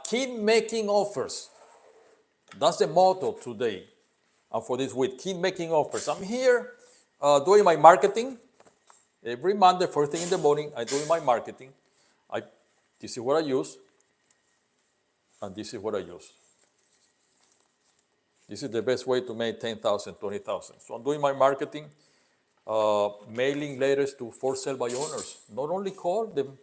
Keep making offers. That's the motto today and for this week. Keep making offers. I'm here doing my marketing. Every Monday, first thing in the morning, I'm doing my marketing. This is what I use, and this is what I use. This is the best way to make 10,000, 20,000. So I'm doing my marketing, mailing letters to for sale by owners. Not only call them,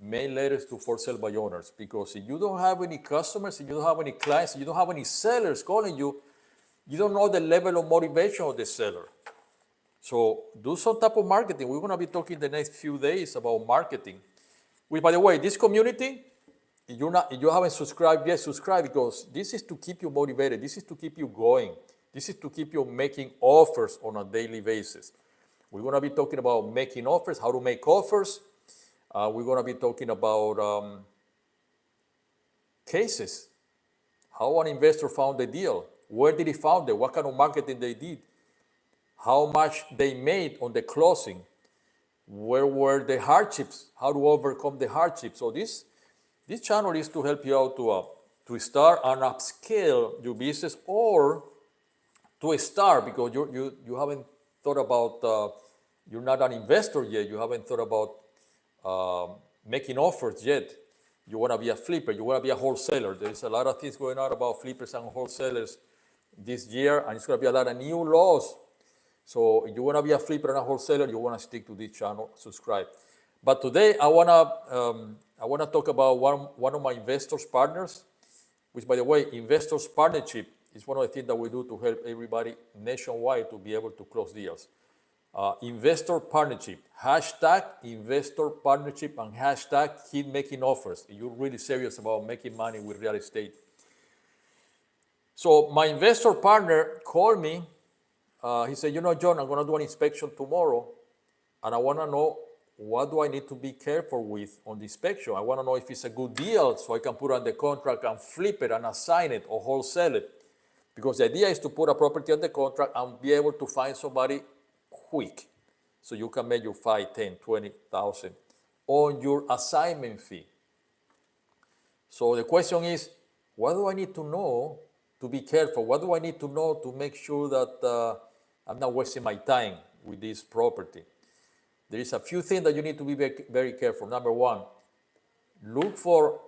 mail letters to for sale by owners. Because if you don't have any customers, if you don't have any clients, if you don't have any sellers calling you, you don't know the level of motivation of the seller. So do some type of marketing. We're going to be talking the next few days about marketing. Which, by the way, this community, if you haven't subscribed yet, subscribe, because this is to keep you motivated. This is to keep you going. This is to keep you making offers on a daily basis. We're going to be talking about making offers, how to make offers. We're going to be talking about cases, how an investor found the deal, where did he found it, what kind of marketing they did, how much they made on the closing, where were the hardships, how to overcome the hardships. So this channel is to help you out to start and upscale your business, or to start because you haven't thought about, you're not an investor yet, you haven't thought about making offers yet. You want to be a flipper, you want to be a wholesaler. There's a lot of things going on about flippers and wholesalers this year, and it's going to be a lot of new laws. So if you want to be a flipper and a wholesaler, you want to stick to this channel, subscribe. But today I want to talk about one of my investors partners, which, by the way, investors partnership is one of the things that we do to help everybody nationwide to be able to close deals. Investor partnership, hashtag investor partnership, and hashtag keep making offers if you're really serious about making money with real estate. So my investor partner called me. He said, John, I'm going to do an inspection tomorrow, and I want to know what do I need to be careful with on the inspection. I want to know if it's a good deal so I can put on the contract and flip it and assign it or wholesale it. Because the idea is to put a property on the contract and be able to find somebody quick, so you can make your 5, 10, 20,000 on your assignment fee. So the question is, what do I need to know to be careful? What do I need to know to make sure that I'm not wasting my time with this property? There is a few things that you need to be very careful. Number one, look for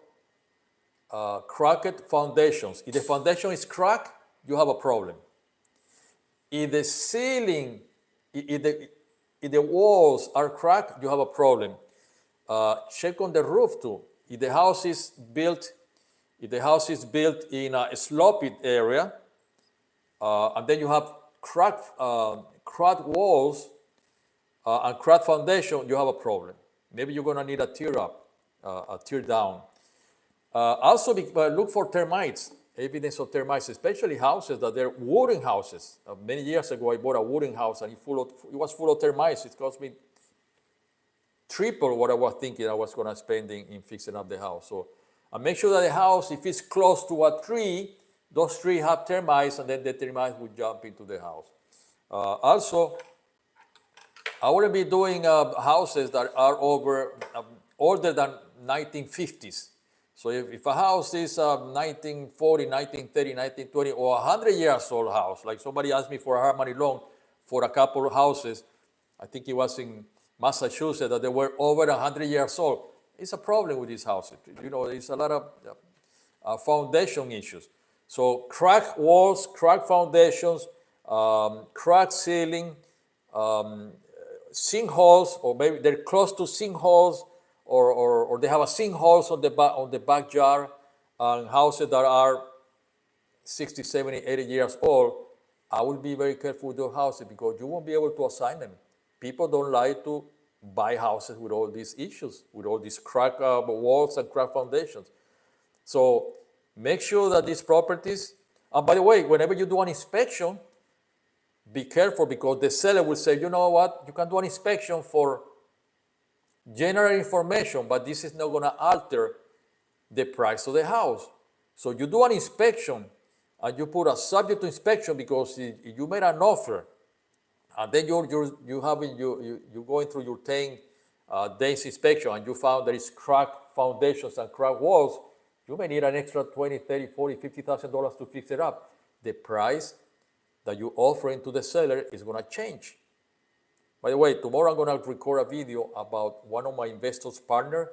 cracked foundations. If the foundation is cracked, you have a problem. If the ceiling, if the walls are cracked, you have a problem. Check on the roof too. If the house is built in a sloped area, and then you have cracked walls and cracked foundation, you have a problem. Maybe you're going to need a tear up, a tear down. Also, look for termites, evidence of termites, especially houses that they're wooden houses. Many years ago, I bought a wooden house, and it was full of termites. It cost me triple what I was thinking I was going to spend in fixing up the house. So make sure that the house, if it's close to a tree, those trees have termites, and then the termites will jump into the house. Also, I wouldn't be doing houses that are older than 1950s. So if a house is 1940, 1930, 1920, or 100 years old house, like somebody asked me for a hard money loan for a couple of houses, I think it was in Massachusetts, that they were over 100 years old. It's a problem with these houses. There's a lot of foundation issues. So cracked walls, cracked foundations, cracked ceiling, sinkholes, or maybe they're close to sinkholes, or they have a sinkholes on the backyard, and houses that are 60, 70, 80 years old. I will be very careful with those houses, because you won't be able to assign them. People don't like to buy houses with all these issues, with all these cracked walls and cracked foundations. So make sure that these properties, and by the way, whenever you do an inspection, be careful, because the seller will say, you know what, you can do an inspection for general information, but this is not going to alter the price of the house. So you do an inspection, and you put a subject to inspection, because you made an offer, and then you're going through your 10 days inspection, and you found there is cracked foundations and cracked walls, You may need an extra 20, 30, 40, $50,000 to fix it up. The price that you offering to the seller is going to change. By the way, tomorrow I'm going to record a video about one of my investors' partner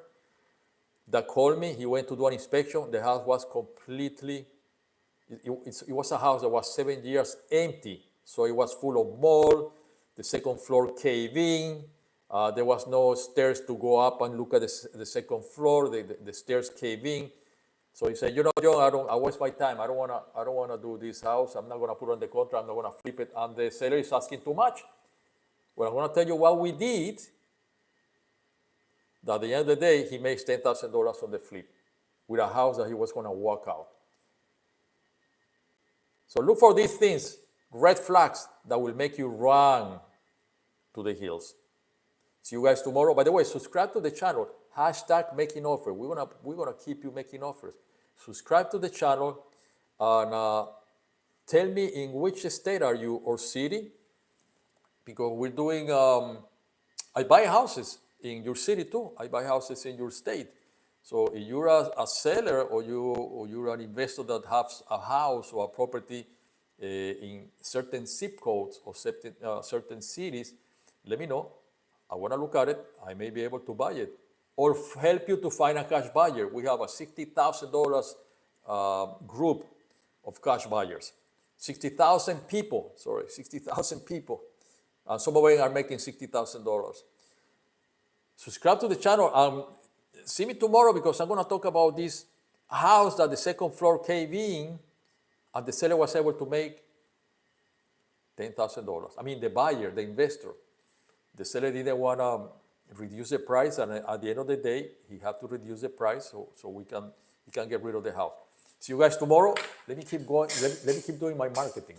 that called me. He went to do an inspection. The house was completely, it was a house that was 7 years empty. So it was full of mold, the second floor caved in. There was no stairs to go up and look at the second floor. The stairs caved in. So he said, you know, John, I waste my time. I don't wanna do this house. I'm not gonna put on the contract. I'm not gonna flip it. And the seller is asking too much. Well, I'm gonna tell you what we did. That at the end of the day, he makes $10,000 on the flip with a house that he was gonna walk out. So look for these things, red flags that will make you run to the hills. See you guys tomorrow. By the way, subscribe to the channel. Hashtag making offer. We're gonna keep you making offers. Subscribe to the channel and tell me in which state are you or city, because we're doing. I buy houses in your city too. I buy houses in your state. So if you're a seller or you're an investor that has a house or a property in certain zip codes or certain cities, let me know. I want to look at it. I may be able to buy it or help you to find a cash buyer. We have a $60,000 group of cash buyers. 60,000 people, 60,000 people. Some of them are making $60,000. Subscribe to the channel. See me tomorrow because I'm going to talk about this house that the second floor caved in and the seller was able to make $10,000. I mean, the buyer, the investor. The seller didn't want to reduce the price, and at the end of the day, he had to reduce the price so he can get rid of the house. See you guys tomorrow. Let me keep going. Let me keep doing my marketing.